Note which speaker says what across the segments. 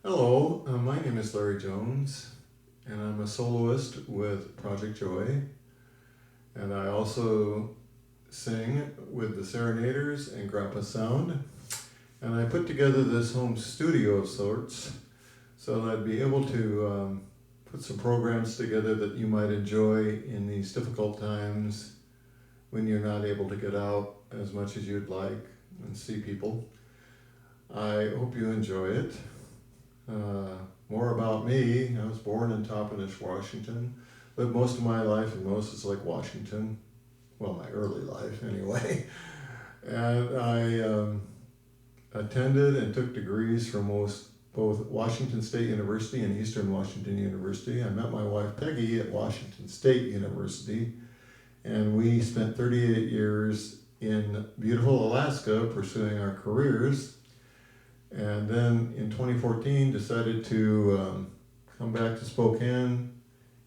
Speaker 1: Hello, my name is Larry Jones, and I'm a soloist with Project Joy, and I also sing with the Serenaders and Grappa Sound, and I put together this home studio of sorts so that I'd be able to put some programs together that you might enjoy in these difficult times when you're not able to get out as much as you'd like and see people. I hope you enjoy it. More about me. I was born in Toppenish, Washington. Lived most of my life in Moses Lake, Washington. Well, my early life anyway. And I attended and took degrees from both Washington State University and Eastern Washington University. I met my wife Peggy at Washington State University, and we spent 38 years in beautiful Alaska pursuing our careers. And then in 2014 decided to come back to Spokane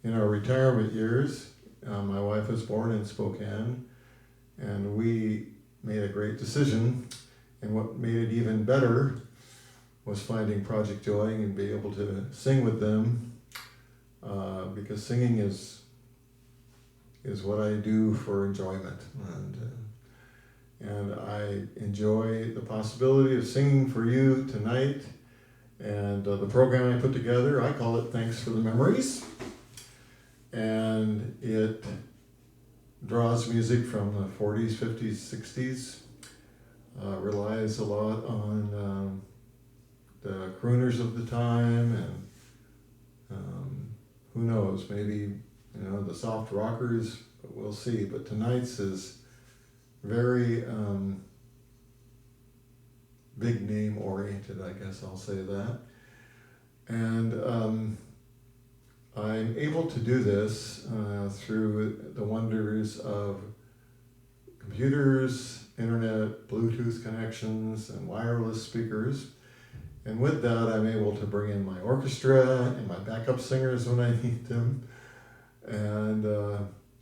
Speaker 1: in our retirement years. My wife was born in Spokane, and we made a great decision. And what made it even better was finding Project Joy and be able to sing with them, because singing is what I do for enjoyment. And I enjoy the possibility of singing for you tonight. And the program I put together, I call it Thanks for the Memories. And it draws music from the 40s, 50s, 60s, relies a lot on the crooners of the time, and who knows, maybe the soft rockers, but we'll see. But tonight's is very big name oriented, I guess I'll say that. And I'm able to do this through the wonders of computers, internet, Bluetooth connections, and wireless speakers. And with that, I'm able to bring in my orchestra and my backup singers when I need them. And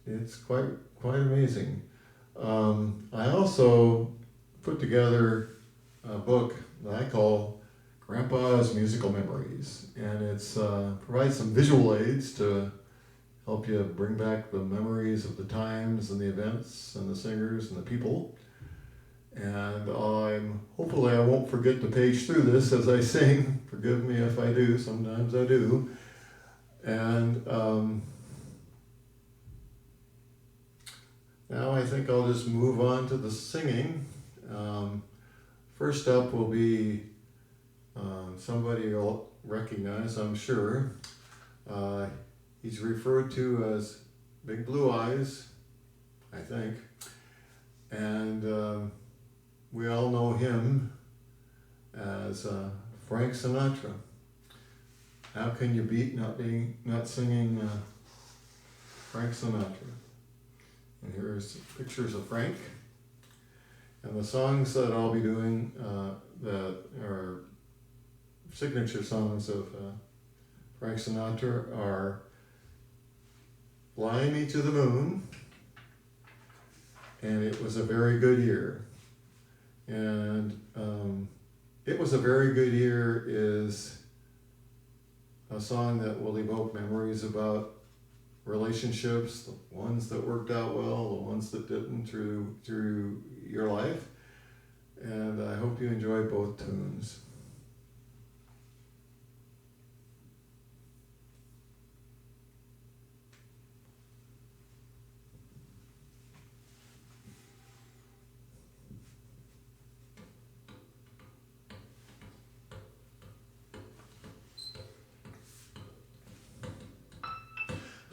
Speaker 1: it's quite amazing. I also put together a book that I call Grandpa's Musical Memories, and it's provides some visual aids to help you bring back the memories of the times and the events and the singers and the people. And hopefully I won't forget to page through this as I sing. Forgive me if I do, sometimes I do. And now I think I'll just move on to the singing. First up will be somebody you'll recognize, I'm sure. He's referred to as Big Blue Eyes, I think. And we all know him as Frank Sinatra. How can you beat not singing Frank Sinatra? And here's pictures of Frank. And the songs that I'll be doing that are signature songs of Frank Sinatra are Fly Me to the Moon, and It Was a Very Good Year. And It Was a Very Good Year is a song that will evoke memories about relationships, the ones that worked out well, the ones that didn't through your life. And I hope you enjoy both tunes.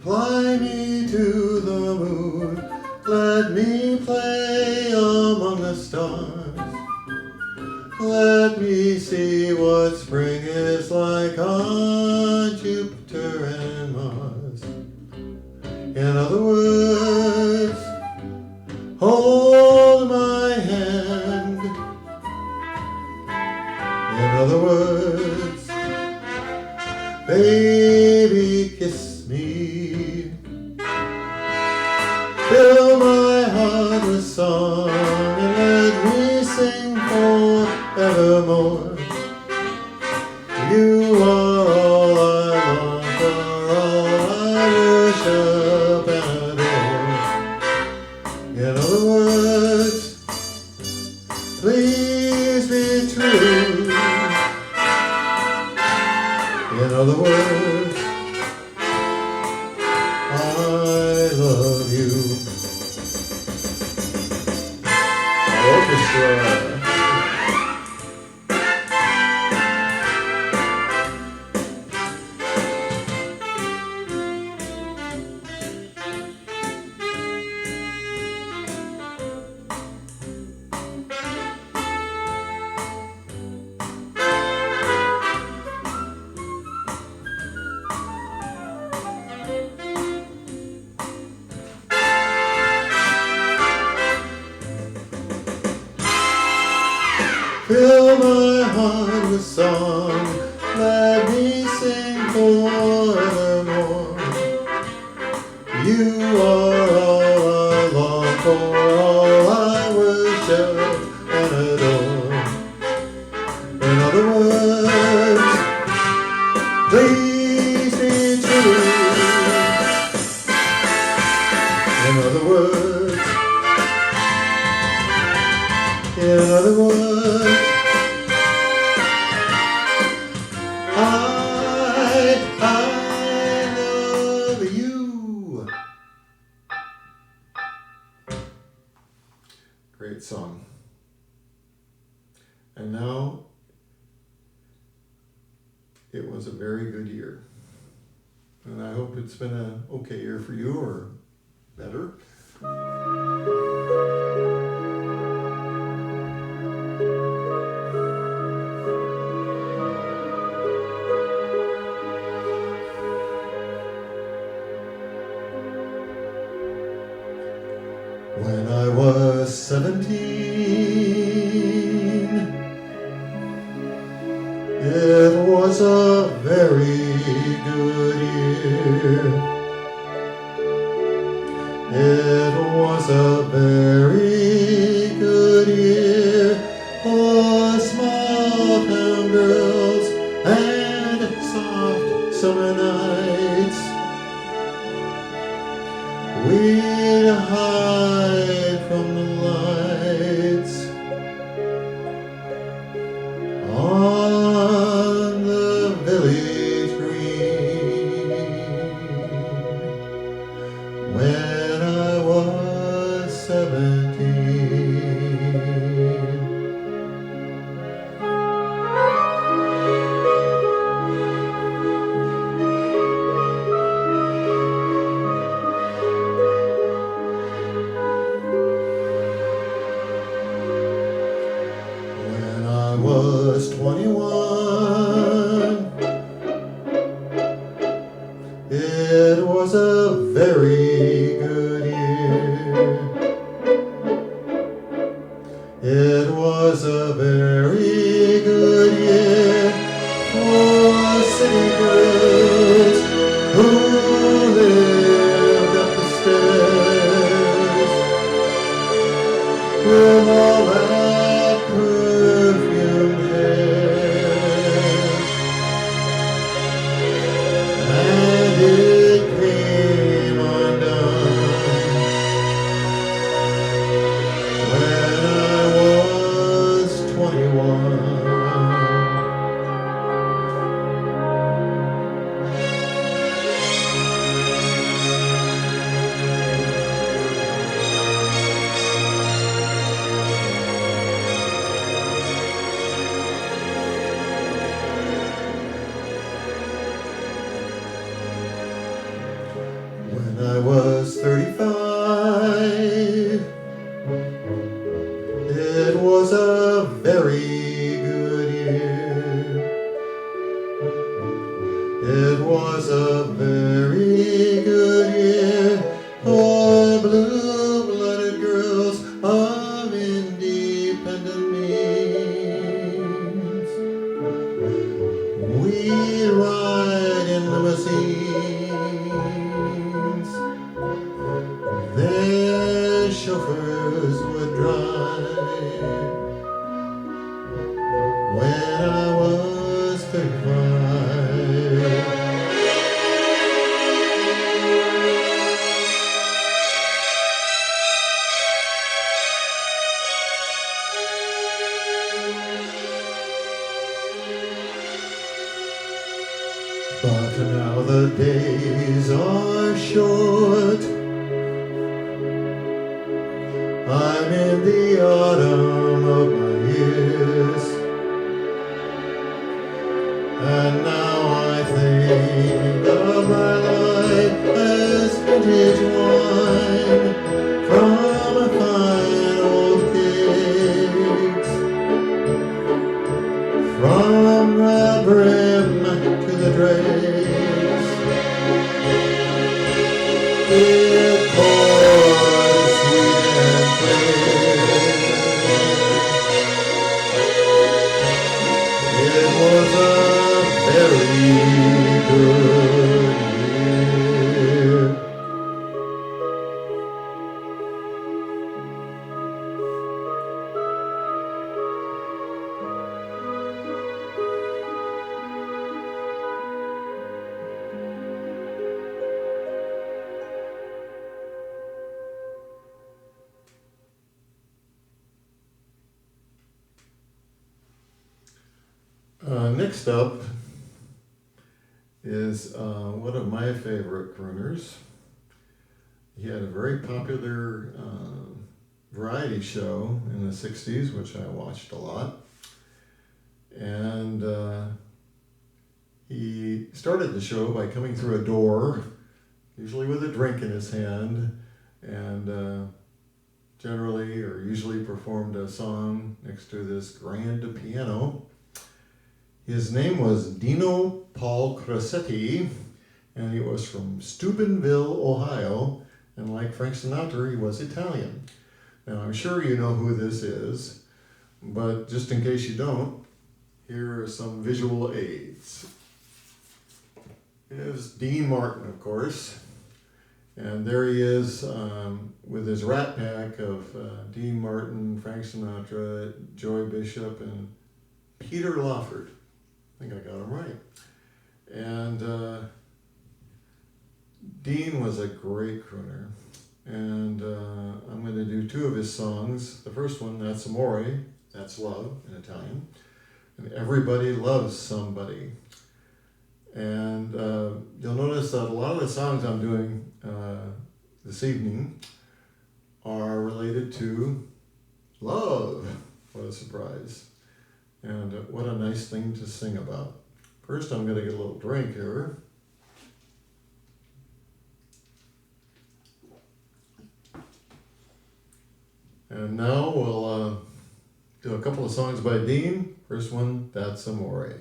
Speaker 1: Fly me to the moon, let me play among the stars. Let me see what spring is like on Jupiter and Mars. In other words, hold my hand. In other words, baby, kiss me. Fill my heart with song and let me sing forevermore. You are all I long for, all I worship and adore. In other words, please be true. In other words, I love you. Orchestra. Fill my heart with song, let me sing forevermore. You are all I long for, all I worship and adore. In other words, please be true. In other words, in other words, I love you. Great song. And now, it was a very good year. And I hope it's been an okay year for you, or better. When I was 17, it was a very good year. It was a very good year for small town girls and soft summer nights. We'd hide from the lights on the village green. When I was 17, when I was 21, it was a very good year. It was a very good year for city girls who lived up the stairs with all that perfumed hair. And it came undone when I was 21. When I was 35, it was a very good year. It was a very good year for blue-blooded girls of independent means. We'd ride in limousines. Their chauffeurs would drive. When I was 35, But now the days are short. I'm in the autumn of my years, and now I think of my life as vintage wine from a fine old cake, from the brim to the dregs. It pours sweet and clear. It was a very good year. Next up is one of my favorite crooners. He had a very popular variety show in the 60s, which I watched a lot. And he started the show by coming through a door, usually with a drink in his hand, and generally or usually performed a song next to this grand piano. His name was Dino Paul Cressetti, and he was from Steubenville, Ohio, and like Frank Sinatra, he was Italian. Now, I'm sure you know who this is, but just in case you don't, here are some visual aids. Here's Dean Martin, of course, and there he is with his Rat Pack of Dean Martin, Frank Sinatra, Joy Bishop, and Peter Lawford. I think I got him right. And Dean was a great crooner. And I'm going to do two of his songs. The first one, That's Amore, that's love in Italian. And Everybody Loves Somebody. And you'll notice that a lot of the songs I'm doing this evening are related to love. What a surprise. And what a nice thing to sing about. First, I'm going to get a little drink here. And now we'll do a couple of songs by Dean. First one, That's Amore.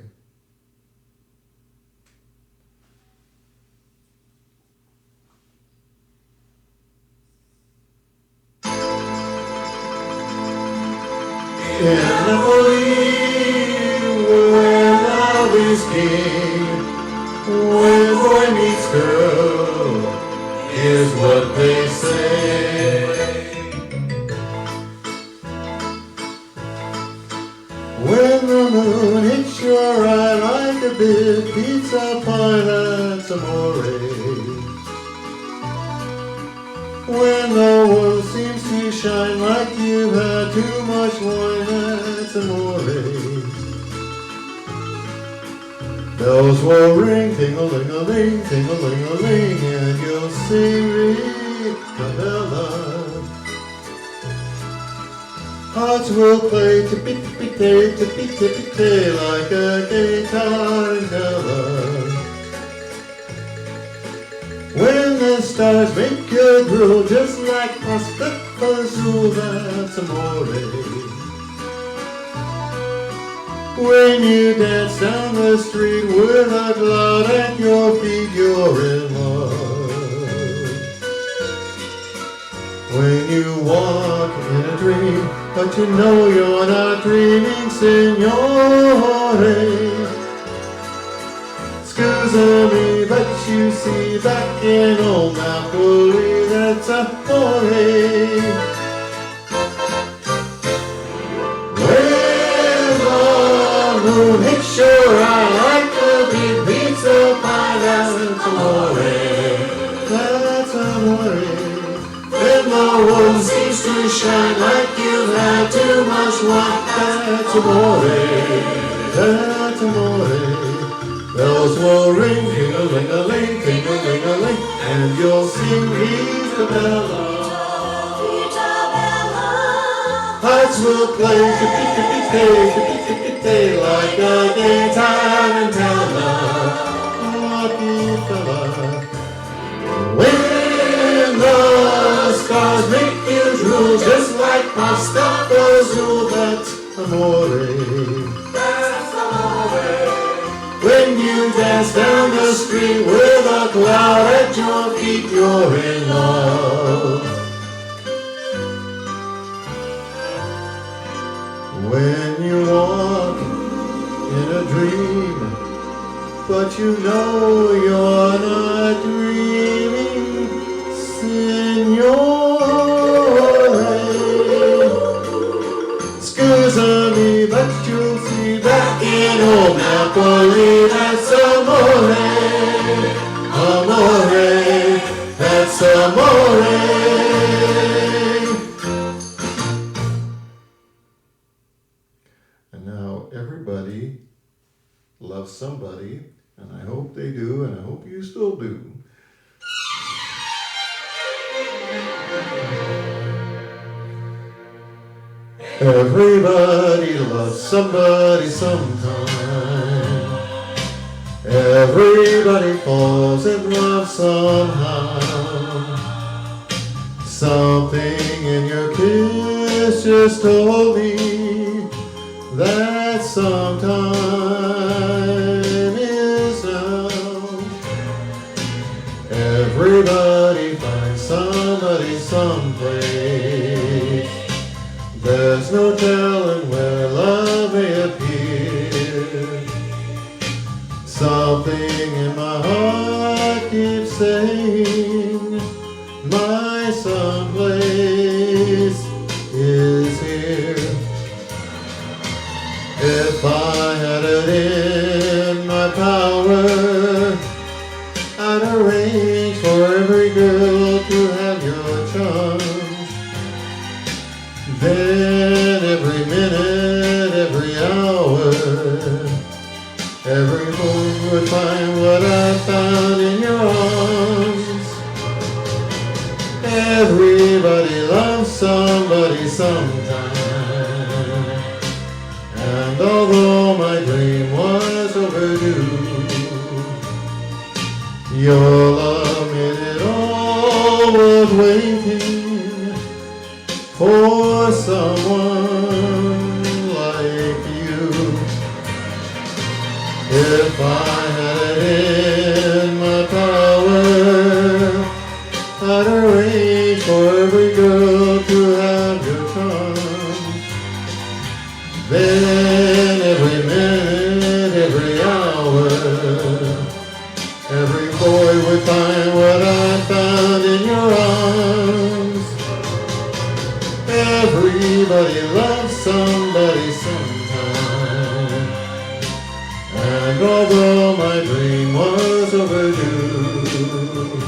Speaker 1: In Napoli, where love is king, when boy meets girl, is what they say. When the moon hits your eye like a big pizza pie, that's amore. When the world seems to shine like you've had too much wine, that's amore. Bells will ring, ting-a-ling-a-ling, ting-a-ling-a-ling, and you'll sing Ricabella. Hearts will play tippy-tippy-tay, tippy-tippy-tay, like a gay tarantella. When the stars make you drool, just like pasta fazool, that's amore. When you dance down the street with a cloud at your feet, you're in love. When you walk in a dream, but you know you're not dreaming, signore. Scusa me, but you see, back in old Napoli, that's amore. When the moon hits your eye like shine like you've had too much wine. That's amore, that's amore. Bells will ring, ting-a-ling-a-ling, ting-a-ling-a-ling, and you'll sing Vita Bella. Hearts will play, tippy-tippy-tay, like a gay time in Panama. Lucky fella. When the stars make you drool, just like Pasta's rule, that's amore. That's amore. When you dance down the street with a cloud at your feet, you're in love. When you walk in a dream, but you know you're not dreaming, Signore. Scusa me, but you'll see back in old Napoli, that's amore, amore, that's amore. And now everybody loves somebody, and I hope they do, and I hope you still do. Everybody loves somebody sometime. Everybody falls in love somehow. Something in your kiss just told me that sometime is now. Everybody finds somebody someplace. There's no telling where love may appear. Something in my heart keeps saying my someplace is here. If I had it in my power, I'd arrange for every girl to have your charms. Then every minute, every hour, every moon would find what I found in your arms. Everybody loves somebody sometime. And although my dream was overdue, your love made it all worth waiting for someone like you. If I had it in my power, I'd arrange for every girl to have your charms. Then every minute, every hour, every boy would find what I found in your arms. Everybody loves somebody sometime. And although my dream was overdue,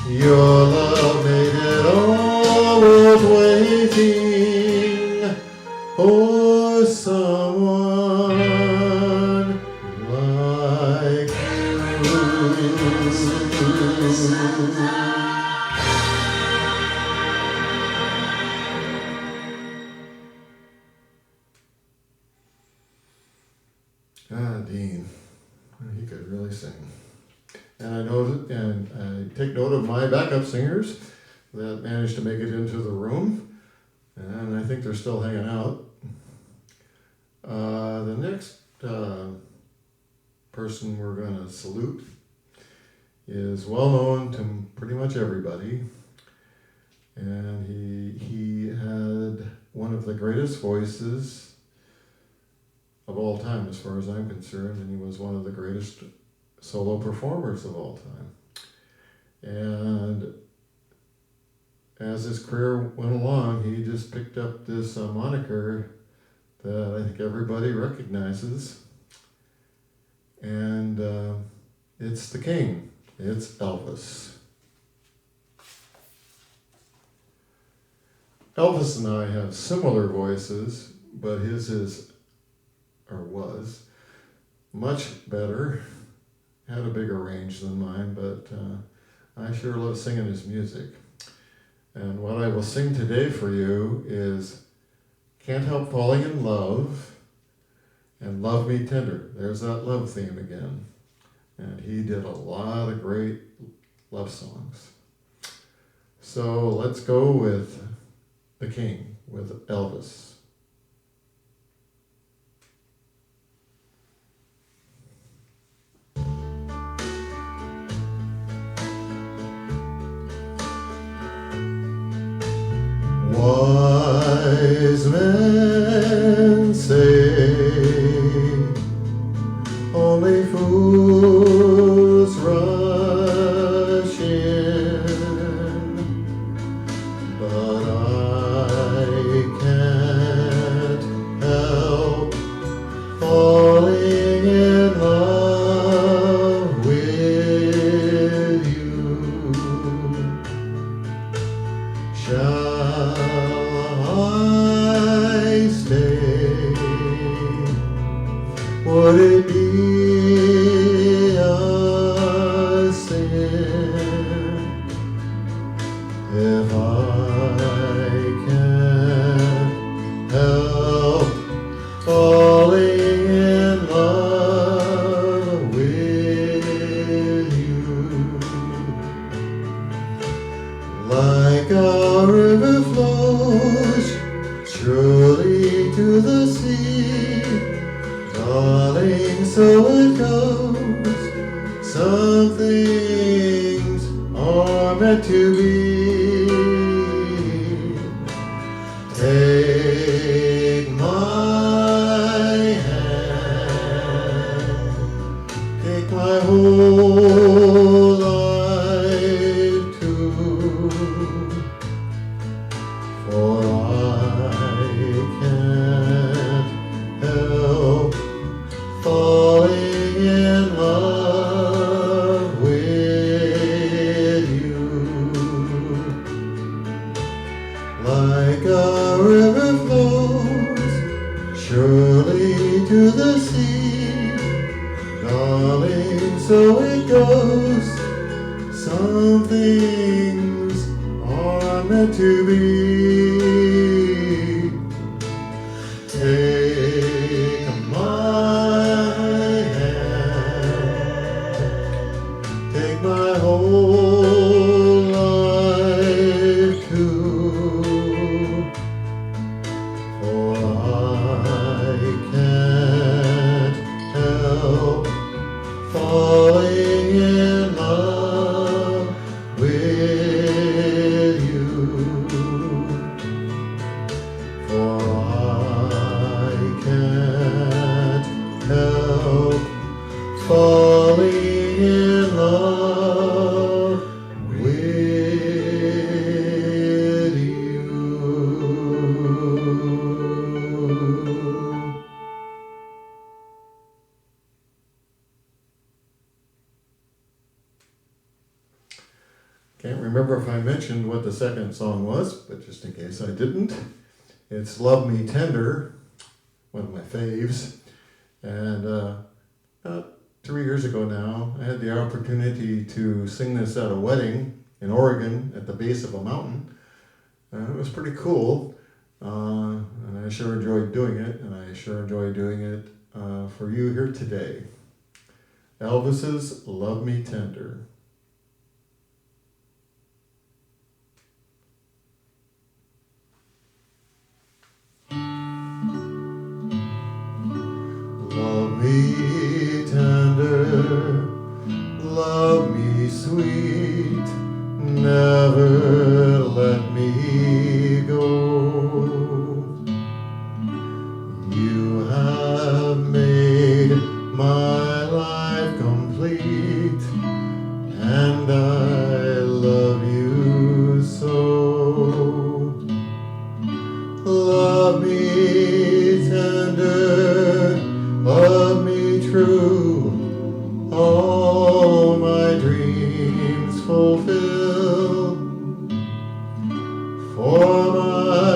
Speaker 1: your love made it all worth waiting for someone like you. Dean, he could really sing. And I know that, and I take note of my backup singers that managed to make it into the room, and I think they're still hanging out. The next person we're going to salute is well known to pretty much everybody, and he had one of the greatest voices of all time as far as I'm concerned, and he was one of the greatest solo performers of all time. And as his career went along, he just picked up this moniker that I think everybody recognizes, and it's the King. It's Elvis. Elvis and I have similar voices, but his is, or was, much better. Had a bigger range than mine, but I sure love singing his music. And what I will sing today for you is Can't Help Falling in Love and Love Me Tender. There's that love theme again. And he did a lot of great love songs. So let's go with the King, with Elvis. Wise men say only fools rush in, but I can't help falling in love with you. Shall I stay? Would it be a sin if I can't help falling in love with you? Like a river flows surely to the sea, darling, so it goes. Some things are meant to be. Take my hand, take my whole life too, for I can't help falling in love with you. Like a river flows surely to the sea, darling, so it goes. Some things are meant to be. Take my hand, take my whole life too, for I can't help falling in love with you, for I can't help falling in love with you. Can't remember if I mentioned what the second song was, but just in case I didn't, it's Love Me Tender, one of my faves. And about 3 years ago now, I had the opportunity to sing this at a wedding in Oregon at the base of a mountain. It was pretty cool, and I sure enjoyed doing it, and I sure enjoy doing it for you here today. Elvis's Love Me Tender. Love me tender, love me sweet, never let me go. You have made my life complete, and I love you so. Love me tender, love me true, all my dreams fulfill. For my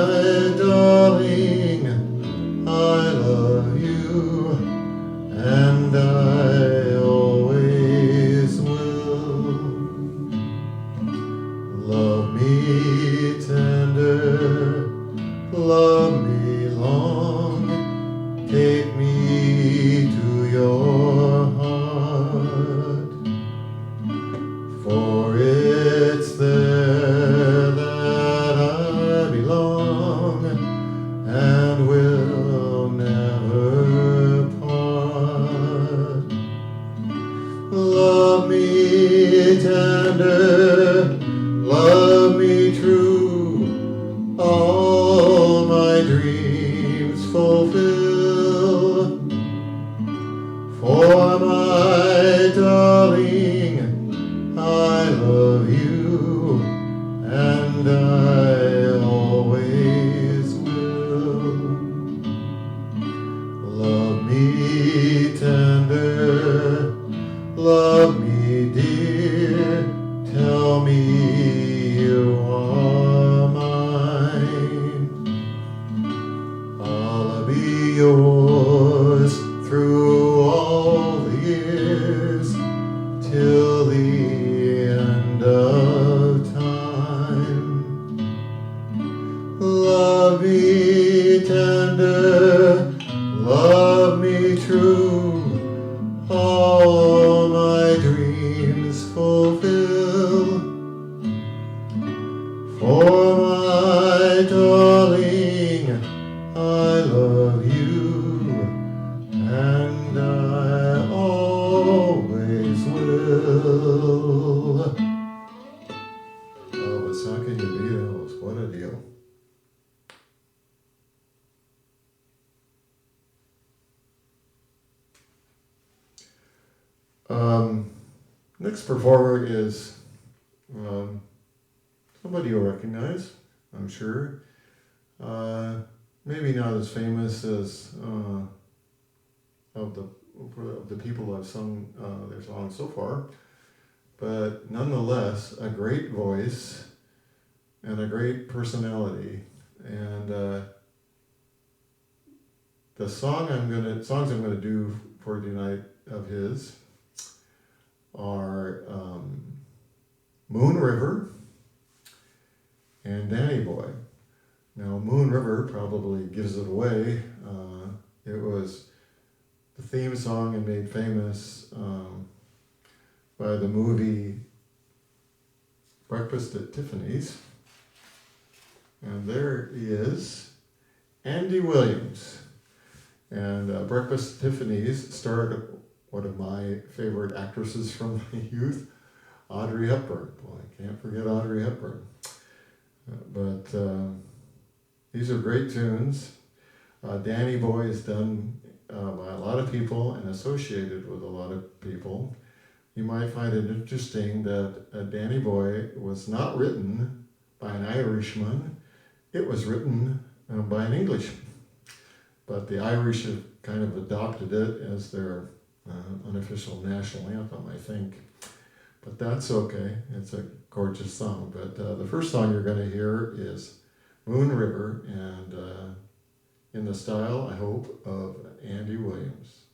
Speaker 1: tender, love me true, all my dreams fulfill. For my darling, I love you, and I always will. Love me tender, love me dear, tell me you are mine. I'll be yours through all the years, till the end of time. Love me tender, love me true, all my dreams fulfill. For my darling, I love you, and I always will. Oh, but how can you beat those? What a deal. Next performer is somebody you'll recognize, I'm sure. Maybe not as famous as of the people I've sung their songs so far, but nonetheless a great voice and a great personality. And the songs I'm gonna do for tonight of his are Moon River and Danny Boy. Now, Moon River probably gives it away. It was the theme song and made famous by the movie Breakfast at Tiffany's. And there he is, Andy Williams. And Breakfast at Tiffany's starred one of my favorite actresses from my youth, Audrey Hepburn. Boy, I can't forget Audrey Hepburn. But these are great tunes. Danny Boy is done by a lot of people and associated with a lot of people. You might find it interesting that Danny Boy was not written by an Irishman. It was written by an Englishman. But the Irish have kind of adopted it as their unofficial national anthem, I think. But that's okay. It's a gorgeous song. But the first song you're going to hear is Moon River, and in the style, I hope, of Andy Williams.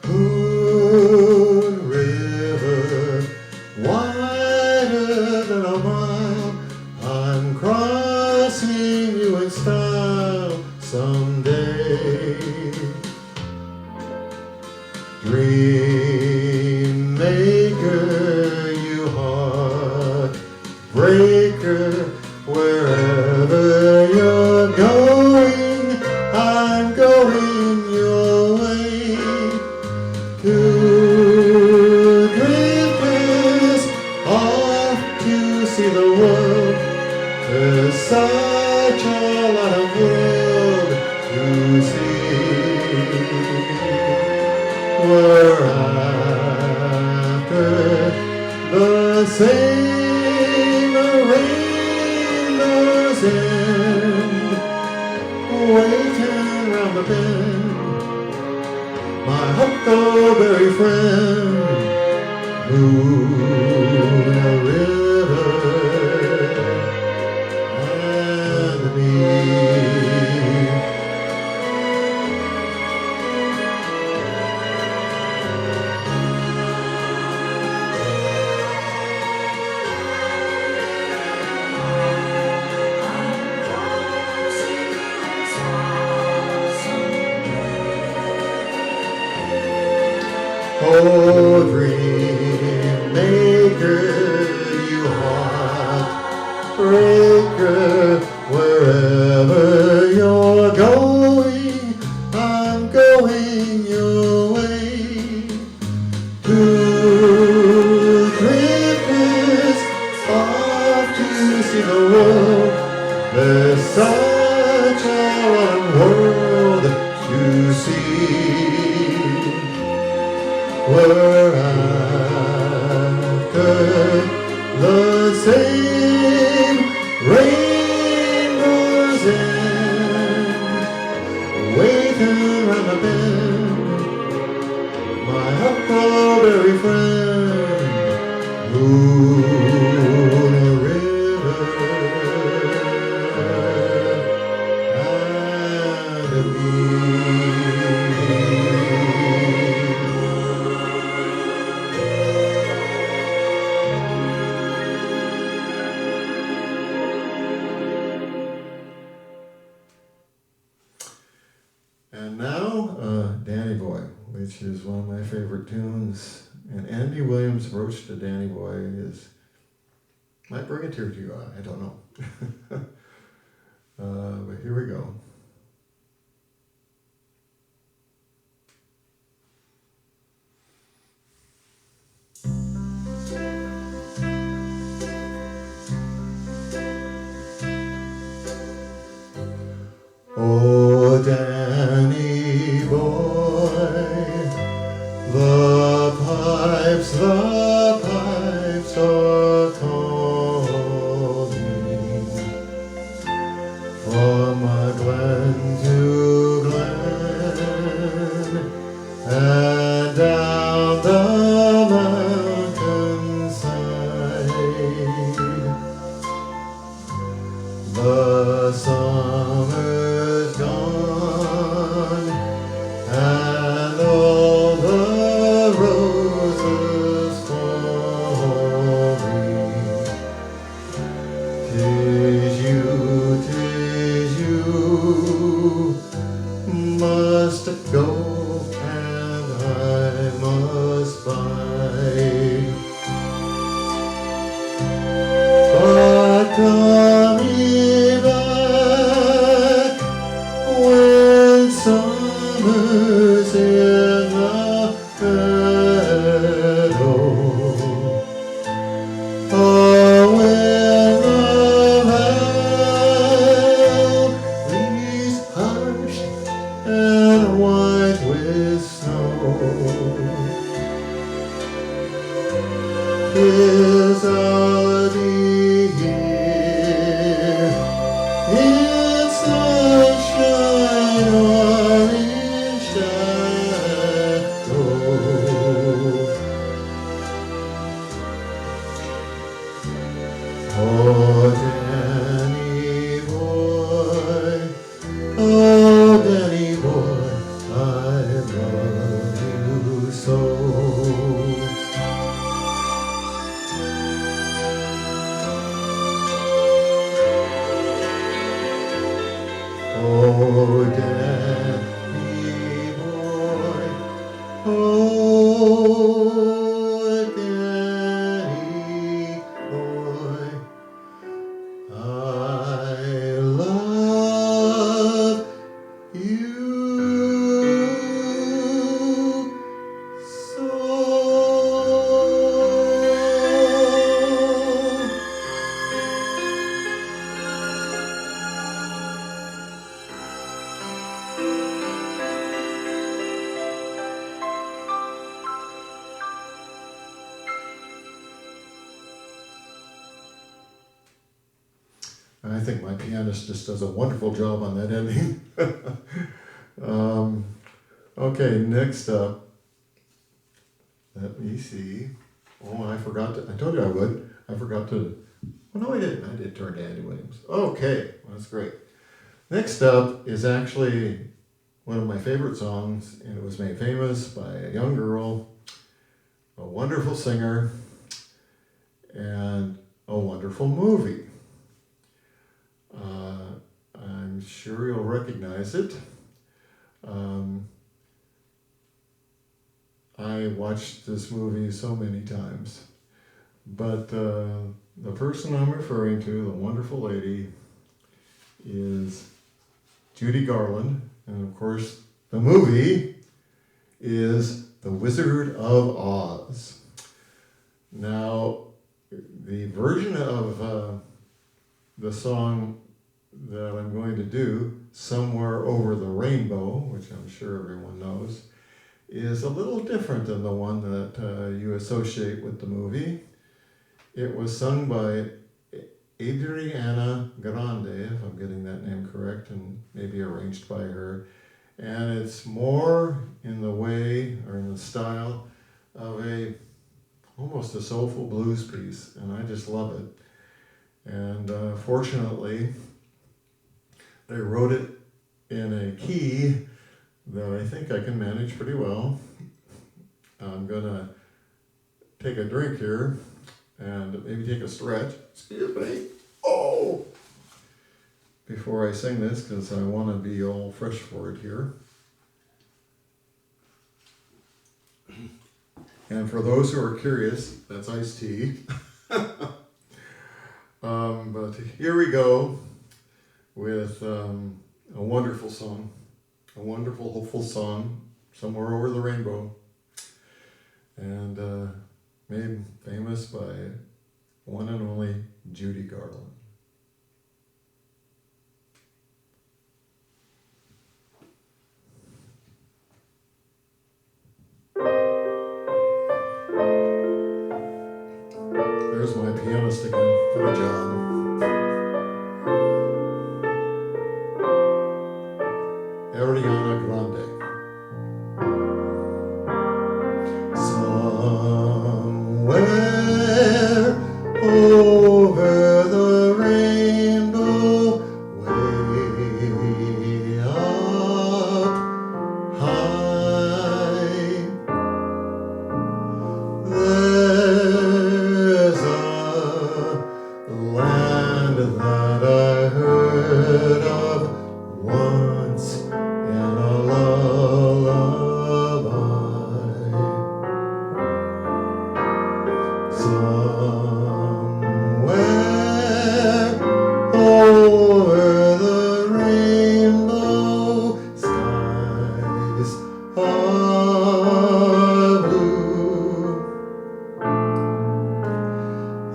Speaker 1: Moon River, wider than a mile, I'm crossing you in style someday. Dream maker, you heart breaker, wherever you're going, I'm going your way. To drifters off to see the world, there's such a lot of world to see. We're after the same rainbow's end, waiting round the bend. My huckleberry friend, moon, a river, and me. Oh, dream maker, you heartbreaker, wherever you're going, I'm going your way. To drifters off to see the world, there's such a world to see. We're after the same rainbow's end, waiting round the bend, my huckleberry friend, moon or river and me. And now, Danny Boy, which is one of my favorite tunes. And Andy Williams' approach to Danny Boy might bring a tear to your eye, I don't know. But here we go. Oh, Danny boy, the pipes are calling from a glen to glen and down the mountainside. The summer's gone and all the roses falling. 'Tis you must go and I must bide. But coming back when summer's in the meadow, oh, when the valley's hushed and white with snow, is I'll be here in sunshine or in shadow. Oh, Danny boy, oh, Danny boy, I love you so. Oh, Danny boy, oh, Danny boy, I love you so. I think my pianist just does a wonderful job on that ending. Okay, next up, let me see. Oh, I forgot to, I told you I would. I forgot to, well, no, I didn't. I did turn to Andy Williams. Okay, well, that's great. Next up is actually one of my favorite songs, and it was made famous by a young girl, a wonderful singer, and a wonderful movie. I'm sure you'll recognize it. I watched this movie so many times. But the person I'm referring to, the wonderful lady, is Judy Garland. And of course, the movie is The Wizard of Oz. Now, the version of the song that I'm going to do, Somewhere Over the Rainbow, which I'm sure everyone knows, is a little different than the one that you associate with the movie. It was sung by Adriana Grande, if I'm getting that name correct, and maybe arranged by her. And it's more in the way, or in the style, of almost a soulful blues piece, and I just love it. And fortunately, they wrote it in a key that I think I can manage pretty well. I'm gonna take a drink here and maybe take a stretch. Excuse me. Oh! Before I sing this, because I want to be all fresh for it here. And for those who are curious, that's iced tea. But here we go with a wonderful song, a wonderful, hopeful song, Somewhere Over the Rainbow, and made famous by one and only Judy Garland. There's my pianist again for the job. Ariana Grande. Somewhere over the rainbow, way up high, there's a land that I heard of once in a lullaby. Somewhere over the rainbow, skies are blue,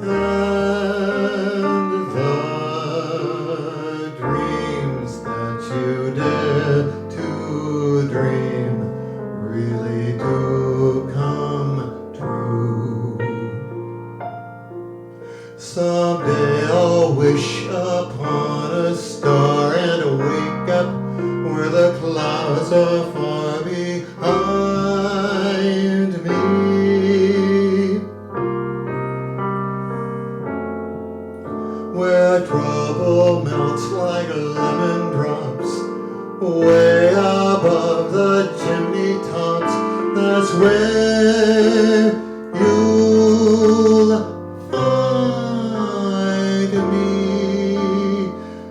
Speaker 1: and the dreams that you dare to dream really do come true. Someday I'll wish upon a star and wake up where the clouds are far behind me, where trouble melts like lemon drops way above the chimney tops. That's where you'll find me.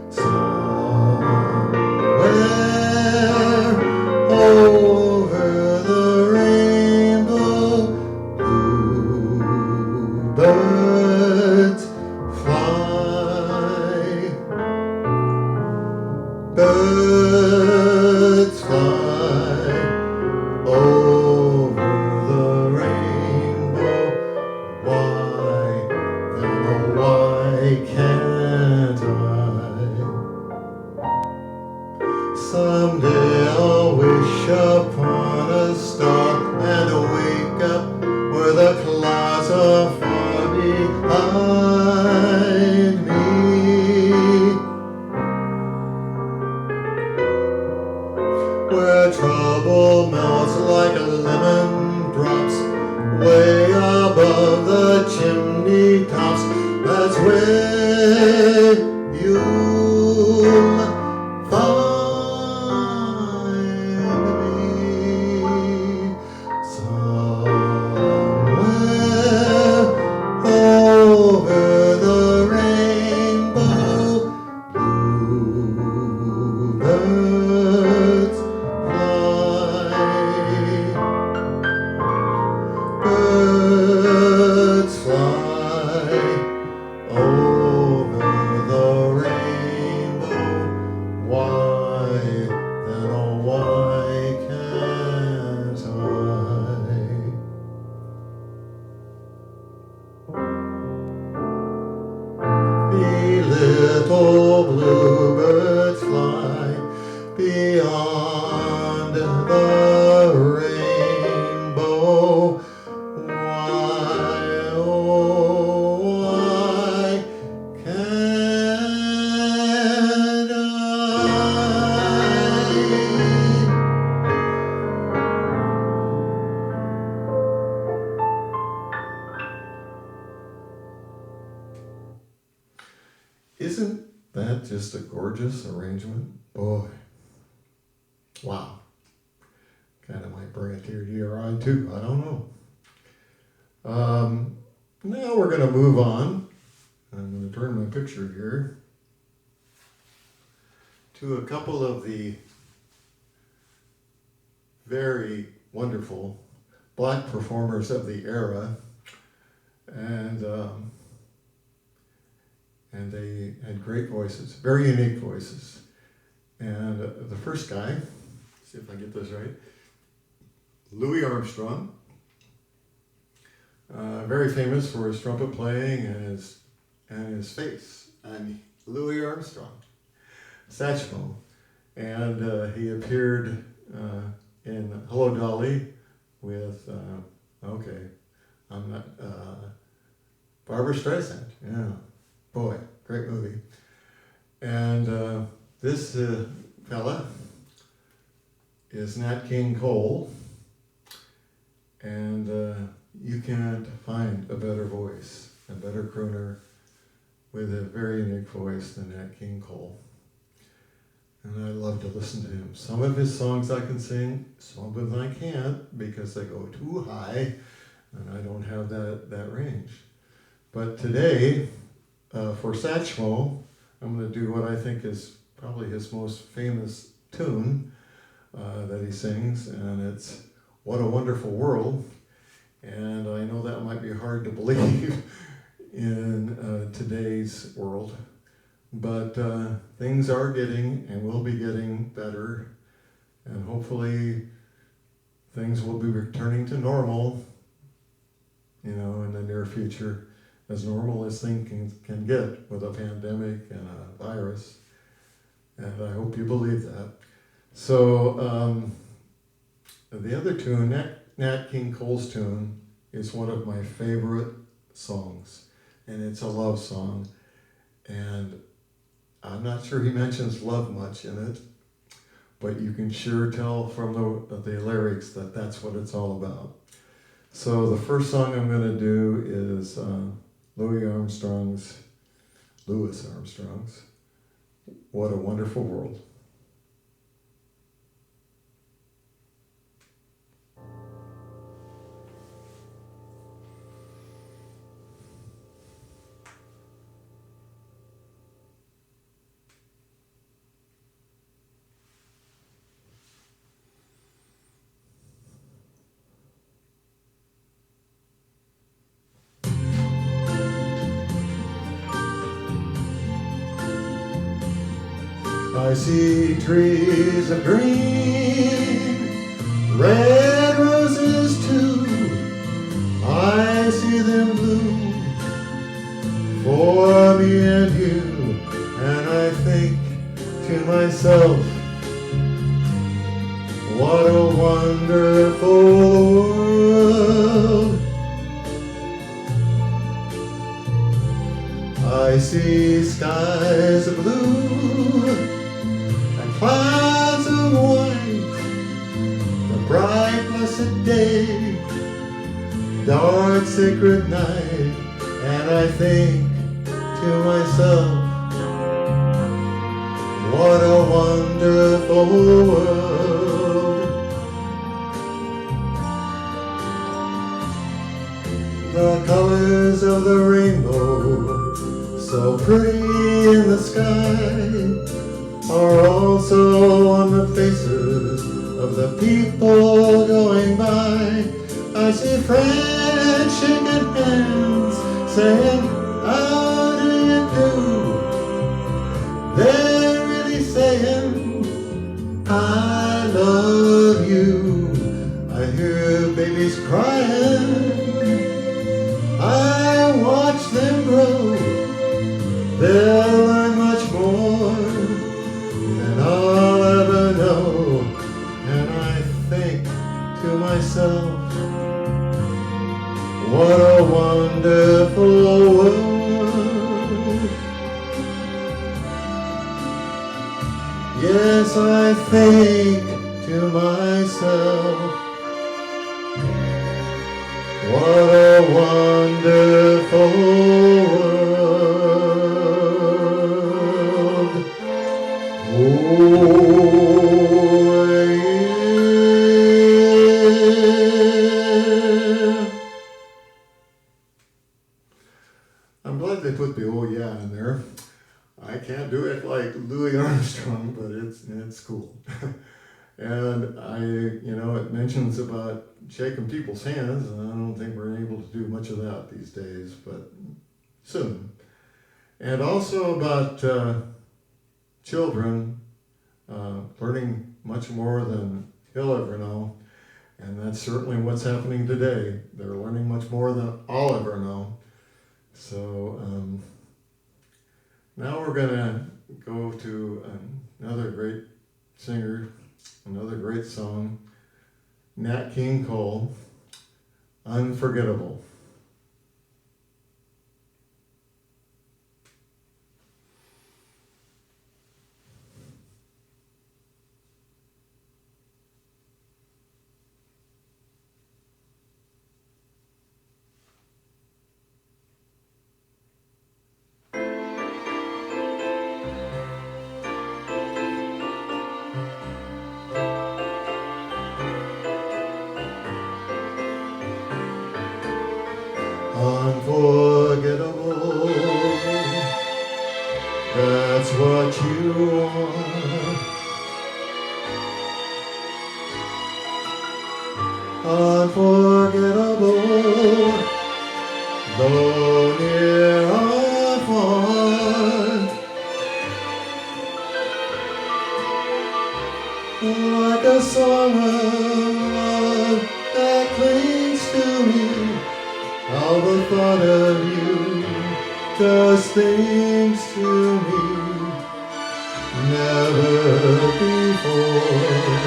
Speaker 1: Somewhere over the rainbow, bluebirds fly, birds fly over the rainbow. Why, then oh why can't I? Someday I'll wish upon a star and wake up where the clouds are far behind me, where trouble melts like lemon drops way above the chimney tops. That's where you'll find me. Somewhere over the rainbow, bluebirds fly. that just a gorgeous arrangement? Boy, wow. Kind of might bring a tear to your eye too, I don't know. Now we're going to move on. I'm going to turn my picture here to a couple of the very wonderful black performers of the era, and they had great voices, very unique voices. And the first guy, see if I get this right, Louis Armstrong, very famous for his trumpet playing and his face. And Louis Armstrong, saxophone, and he appeared in Hello Dolly with Barbara Streisand. Yeah, boy, great movie. And this fella is Nat King Cole, and you can't find a better voice, a better crooner with a very unique voice than Nat King Cole. And I love to listen to him. Some of his songs I can sing, some of them I can't because they go too high and I don't have that range. But today, for Satchmo, I'm going to do what I think is probably his most famous tune that he sings, and it's What a Wonderful World. And I know that might be hard to believe in today's world, but things are getting and will be getting better, and hopefully things will be returning to normal, in the near future, as normal as things can get with a pandemic and a virus, and I hope you believe that. So the other tune, Nat King Cole's tune, is one of my favorite songs, and it's a love song, and I'm not sure he mentions love much in it, but you can sure tell from the lyrics that that's what it's all about. So the first song I'm going to do is Louis Armstrong's, What a Wonderful World. I see trees of green, red roses too. I see them bloom for me and you, and I think to myself, what a wonderful world. I see skies of blue and clouds of white, the bright blessed day, dark sacred night, and I think to myself, what a wonderful world. The colors of the rainbow, so pretty in the sky, are also on the faces of the people going by. I see friends shaking hands, saying, how do you do? They're really saying, I love you. I hear babies crying, I watch them grow. They'll learn much more than I'll ever know. And I think to myself, what a wonderful world. Yes, I think to myself, what a wonderful world. put the "oh yeah" in there. I can't do it like Louis Armstrong, but it's cool. And it mentions about shaking people's hands, and I don't think we're able to do much of that these days, but soon. And also about children learning much more than he'll ever know, and that's certainly what's happening today. They're learning much more than I'll ever know. So now we're going to go to another great singer, another great song, Nat King Cole, Unforgettable. Unforgettable, that's what you are. Unforgettable, though near or far, like a song of love that clings to me. How the thought of you does things to me never before.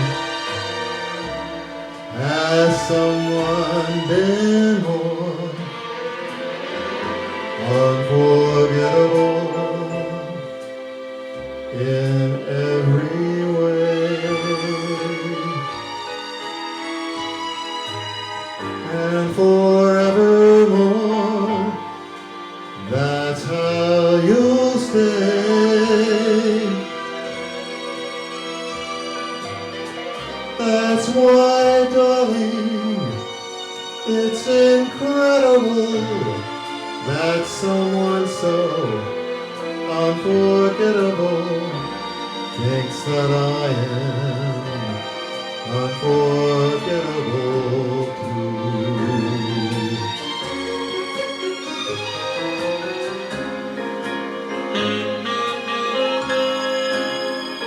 Speaker 1: Has someone been more unforgettable in every way? And forevermore, that's how you'll stay. That's why, darling, it's incredible that someone so unforgettable thinks that I am unforgettable too.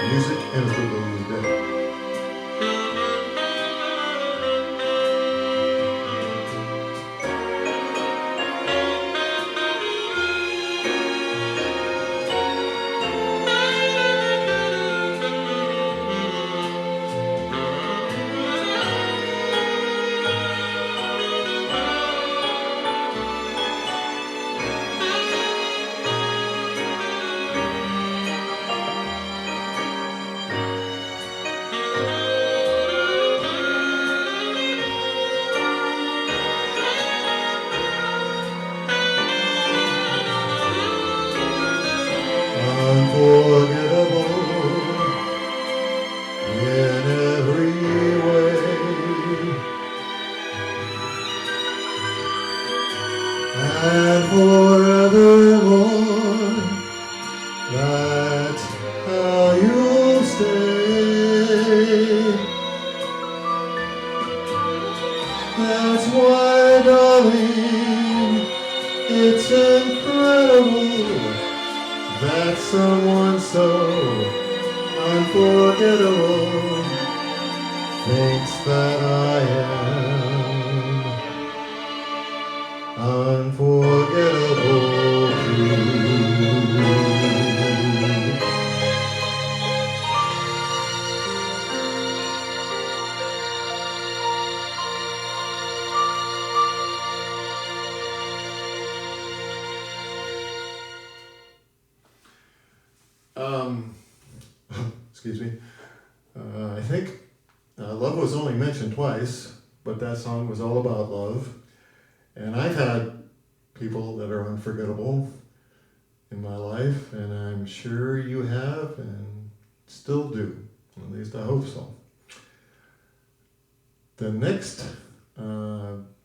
Speaker 1: Music and approval is better. Unforgettable in every way, and forevermore, that's how you'll stay. That's why, darling, it's incredible that someone so unforgettable thinks that I am unforgettable too. Excuse me. I think love was only mentioned twice, but that song was all about love. And I've had people that are unforgettable in my life, and I'm sure you have and still do. At least I hope so. The next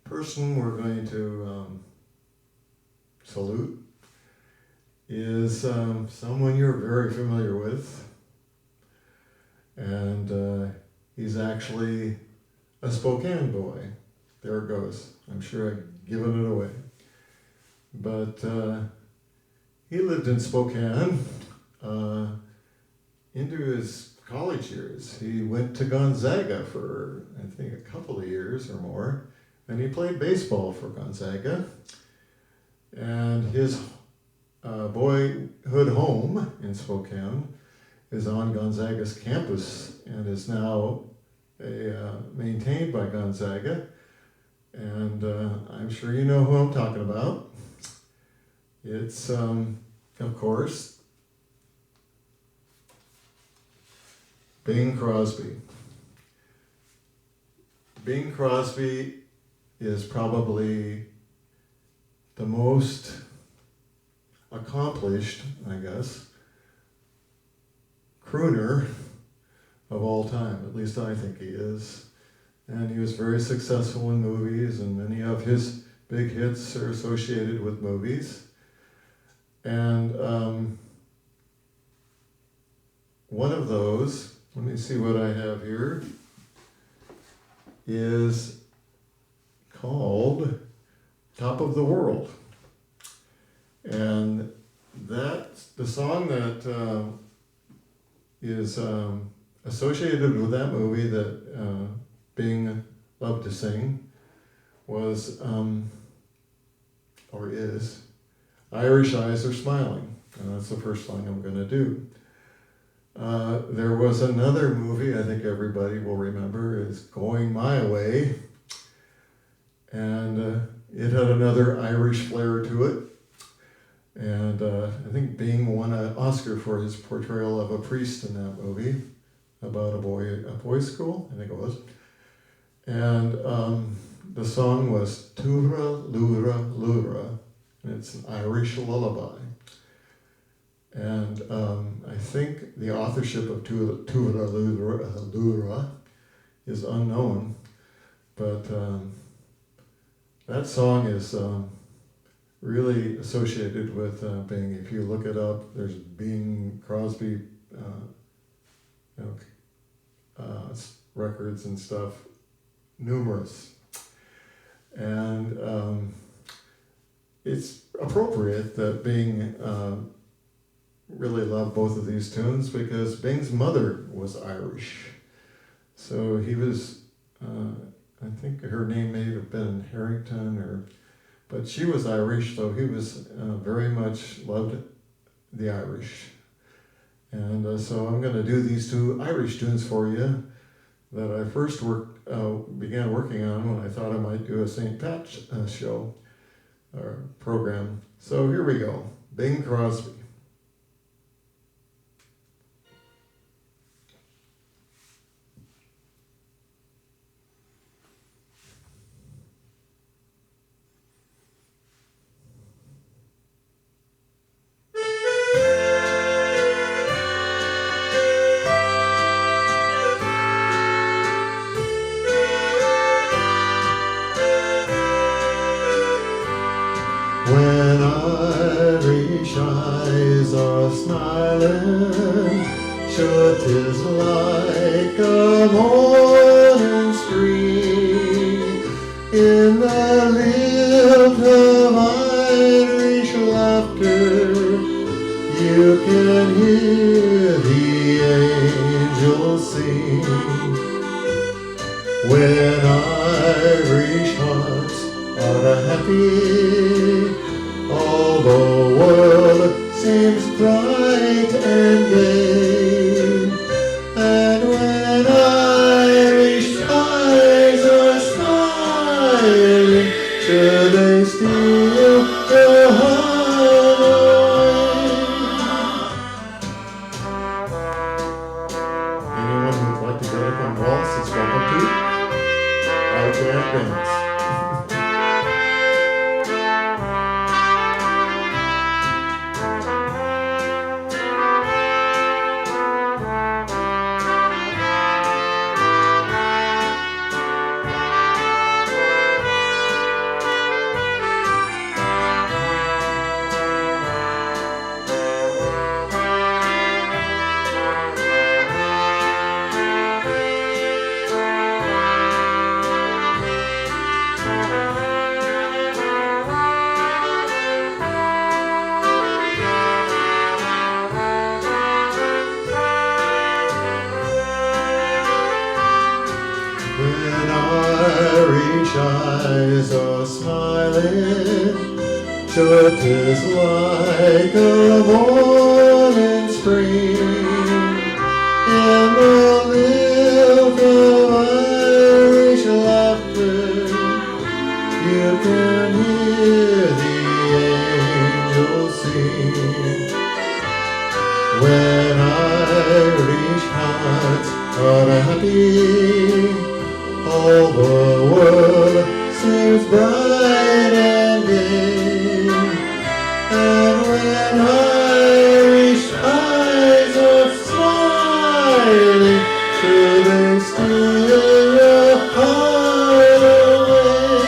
Speaker 1: person we're going to salute is someone you're very familiar with, and he's actually a Spokane boy. There it goes. I'm sure I've given it away. But he lived in Spokane into his college years. He went to Gonzaga for, I think, a couple of years or more, and he played baseball for Gonzaga. And his boyhood home in Spokane is on Gonzaga's campus and is now maintained by Gonzaga. And I'm sure you know who I'm talking about. It's, of course, Bing Crosby. Bing Crosby is probably the most accomplished, I guess, crooner of all time. At least I think he is. And he was very successful in movies, and many of his big hits are associated with movies. And one of those, let me see what I have here, is called Top of the World. And that's the song that is associated with that movie that Bing loved to sing was, or is, Irish Eyes Are Smiling. And that's the first song I'm going to do. There was another movie I think everybody will remember is Going My Way. And it had another Irish flair to it. And I think Bing won an Oscar for his portrayal of a priest in that movie about a boys' school, I think it was. And the song was Tura Lura Lura, and it's an Irish lullaby. And I think the authorship of Tura Lura Lura is unknown, but that song is really associated with Bing. If you look it up, there's Bing Crosby records and stuff, numerous. And it's appropriate that Bing really loved both of these tunes because Bing's mother was Irish. So he was, I think her name may have been Harrington, but she was Irish, so he was very much loved the Irish. And so I'm going to do these two Irish tunes for you that I first began working on when I thought I might do a St. Pat's show or program. So here we go, Bing Crosby. When Irish eyes are smiling, sure 'tis like a morning stream. In the lilt of Irish laughter, you can hear the angels sing. When Irish hearts are happy, all the world seems bright and gay. And when Irish eyes are smiling, sure they steal your heart away. Anyone who'd like to get up and waltz is welcome to. I can't dance. lying just like a morning spring in the lilt of Irish laughter. You can hear the angels sing when Irish hearts are happy. All the world seems bright and gay, and when Irish eyes are smiling, should they steal your heart away?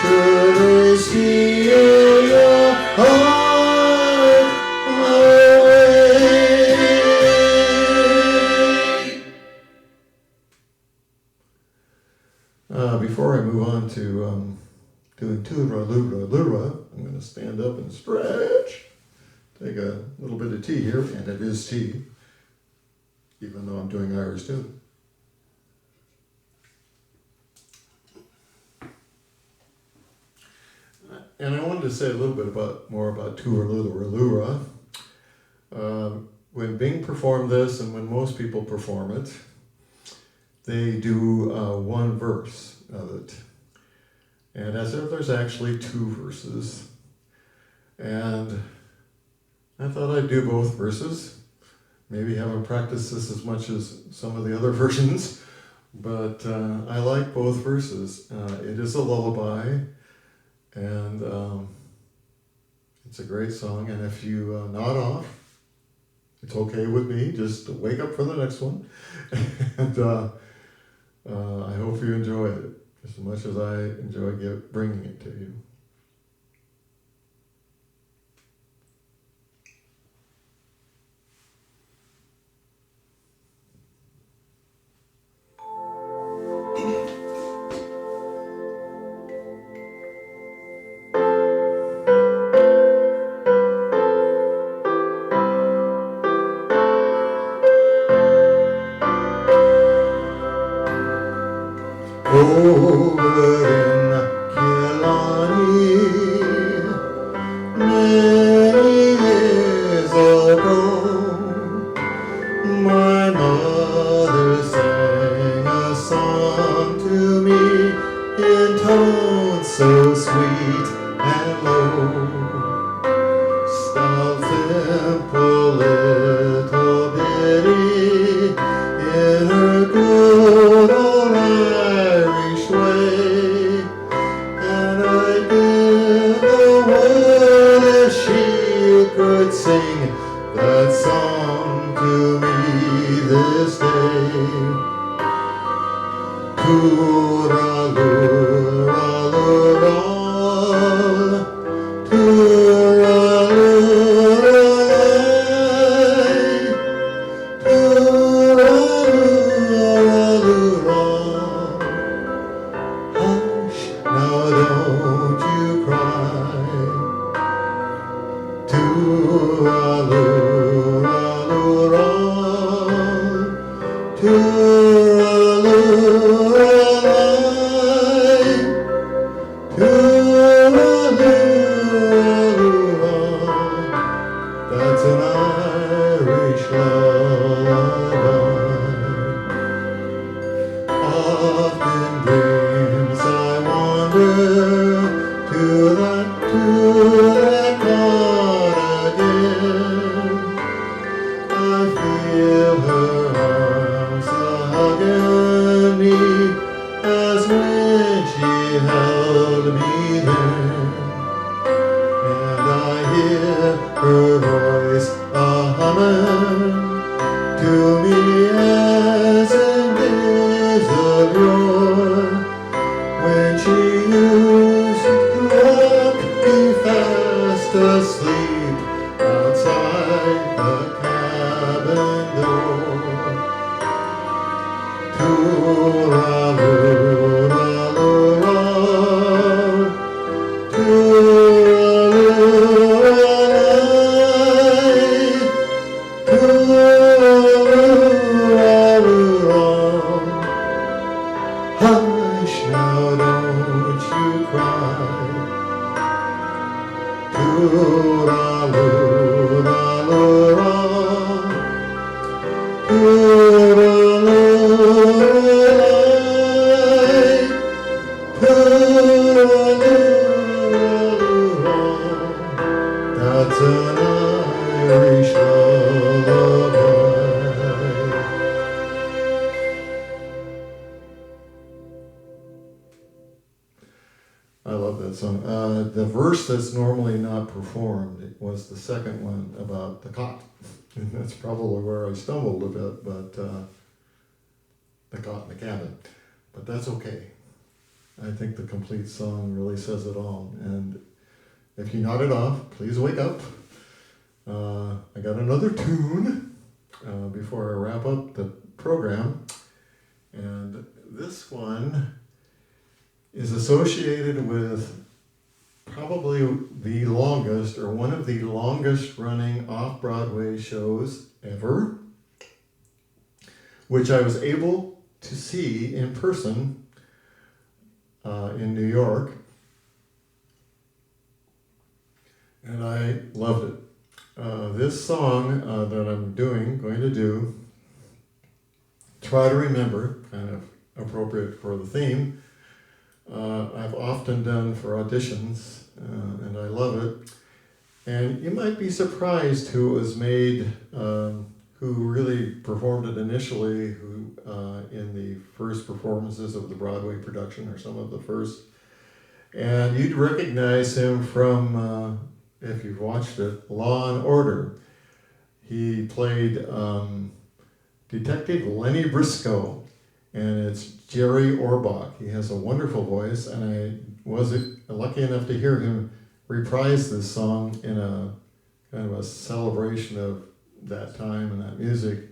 Speaker 1: Should they steal your heart away? Before I move on to doing Tura-Lura, I'm going to stand up and stretch. Take a little bit of tea here, and it is tea, even though I'm doing Irish too. And I wanted to say a little bit more about Tura-Lura. When Bing performed this, and when most people perform it, they do one verse of it. And as if there's actually two verses. And I thought I'd do both verses. Maybe haven't practiced this as much as some of the other versions, but I like both verses. It is a lullaby, and it's a great song. And if you nod off, it's okay with me. Just wake up for the next one. And I hope you enjoy it as much as I enjoy bringing it to you. Over in Killarney, many years ago, my mother sang a song to me in tones so sweet and low. Soft, simple little ditty in her good old Irish way, and I'd give the world if she could sing that song to me this day. Tura-lura-lura, that's an Irish lullaby. Often dreams I wander to that cot again. I feel her arms a-hugging me as when she held me then, and I hear her voice a-humming to me as in days of yore, when she used to rock me fast asleep outside the cabin door. Tura-lura-lura, hush now, don't you cry. That's an Irish lullaby. I love that song. The verse that's normally not performed was the second one about the cot. And that's probably where I stumbled a bit, but the cot in the cabin. But that's okay. I think the complete song really says it all. And if you nodded off, please wake up. I got another tune before I wrap up the program. And this one is associated with probably the longest or one of the longest running off-Broadway shows ever, which I was able to see in person in New York. And I loved it. This song that I'm going to do, Try to Remember, kind of appropriate for the theme, I've often done for auditions, and I love it. And you might be surprised who it was made, who really performed it initially, who in the first performances of the Broadway production, or some of the first. And you'd recognize him from, if you've watched it, Law and Order. He played Detective Lenny Briscoe, and it's Jerry Orbach. He has a wonderful voice, and I was lucky enough to hear him reprise this song in a kind of a celebration of that time and that music,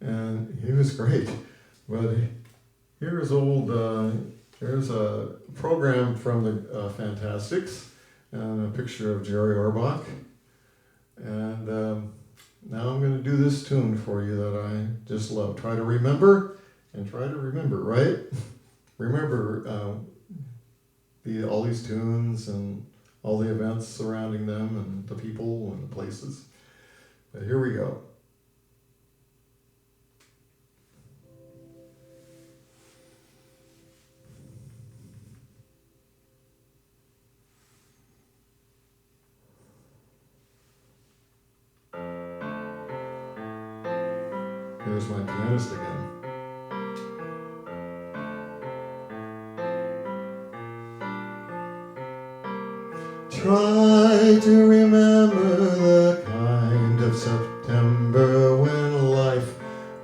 Speaker 1: and he was great. But here's here's a program from the Fantastics, and a picture of Jerry Orbach, and now I'm going to do this tune for you that I just love. Try to remember. And try to remember, right? Remember all these tunes and all the events surrounding them and the people and the places. But here we go. Here's my pianist again. Try to remember the kind of September when life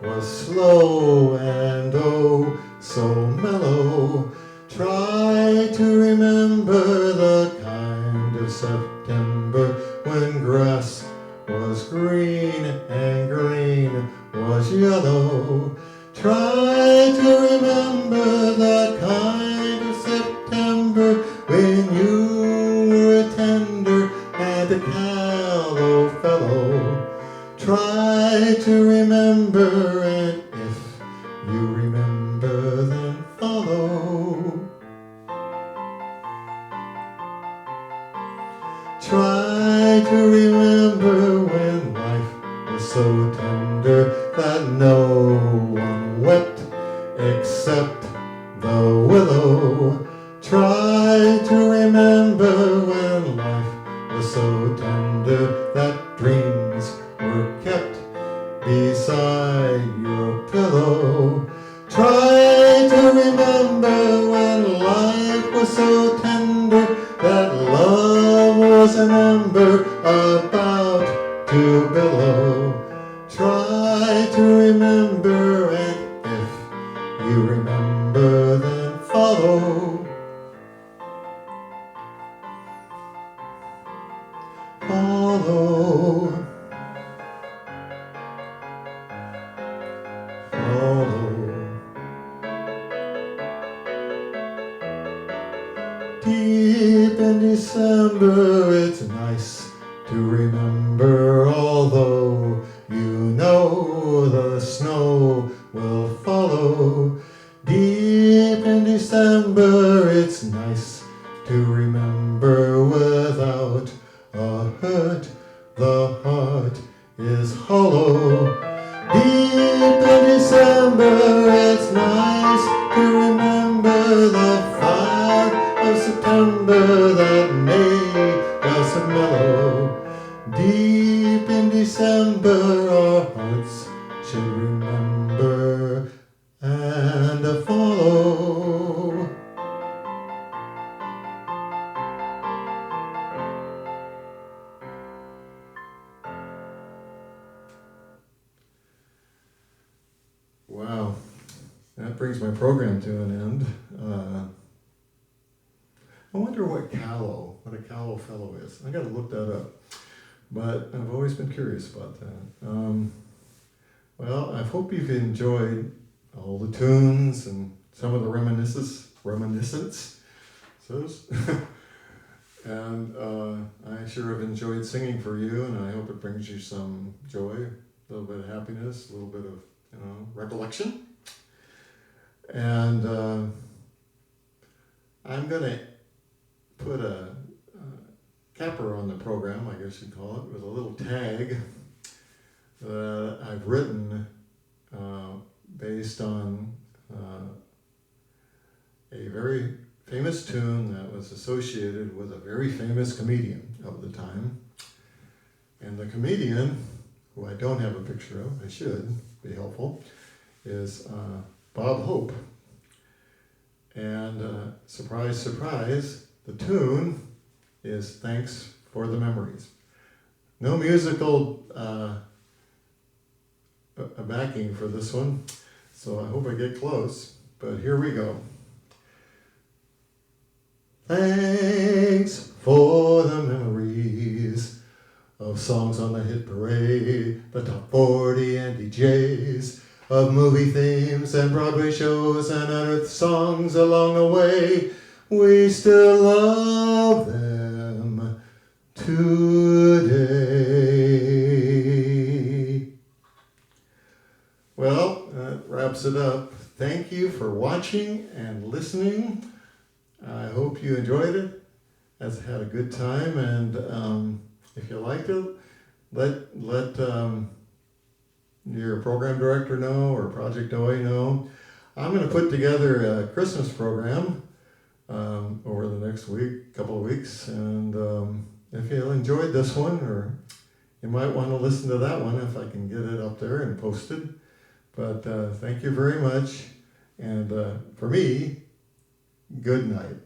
Speaker 1: was slow and oh so mellow. Try to remember the kind of September when grass was green and green was yellow. Try to remember the kind of September when you tender and a callow fellow. Try to remember, and if you remember, then follow. Try to remember when life was so tender that no one wept except the willow. Try to remember when life was so tender that dreams were kept beside your pillow. Try to remember when life was so tender that love was an ember about to billow. Try to remember, and if you remember, then follow. Follow, follow. Deep in December, it's nice to remember, although you know the snow will follow. Deep in December, it's nice to remember without a hurt, the heart is hollow. Deep in December, it's nice to remember the fire of September that made us mellow. Deep in December, our hearts should remember and follow. Wow, that brings my program to an end. I wonder what a callow fellow is. I got to look that up, but I've always been curious about that. Well, I hope you've enjoyed all the tunes and some of the reminiscences. And I sure have enjoyed singing for you, and I hope it brings you some joy, a little bit of happiness, a little bit of recollection. And I'm going to put a capper on the program, I guess you'd call it, with a little tag that I've written based on a very famous tune that was associated with a very famous comedian of the time. And the comedian, who I don't have a picture of, I should, be helpful, is Bob Hope. And surprise, surprise, the tune is Thanks for the Memories. No musical backing for this one, so I hope I get close, but here we go. Thanks for the memories of songs on the hit parade, the top 40 and DJs, of movie themes and Broadway shows and unearthed songs along the way. We still love them today. Well, that wraps it up. Thank you for watching and listening. I hope you enjoyed it. I've had a good time, and if you liked it, let your program director know or Project OA know. I'm going to put together a Christmas program over the next couple of weeks, and if you enjoyed this one, or you might want to listen to that one if I can get it up there and posted. But thank you very much, and for me, good night.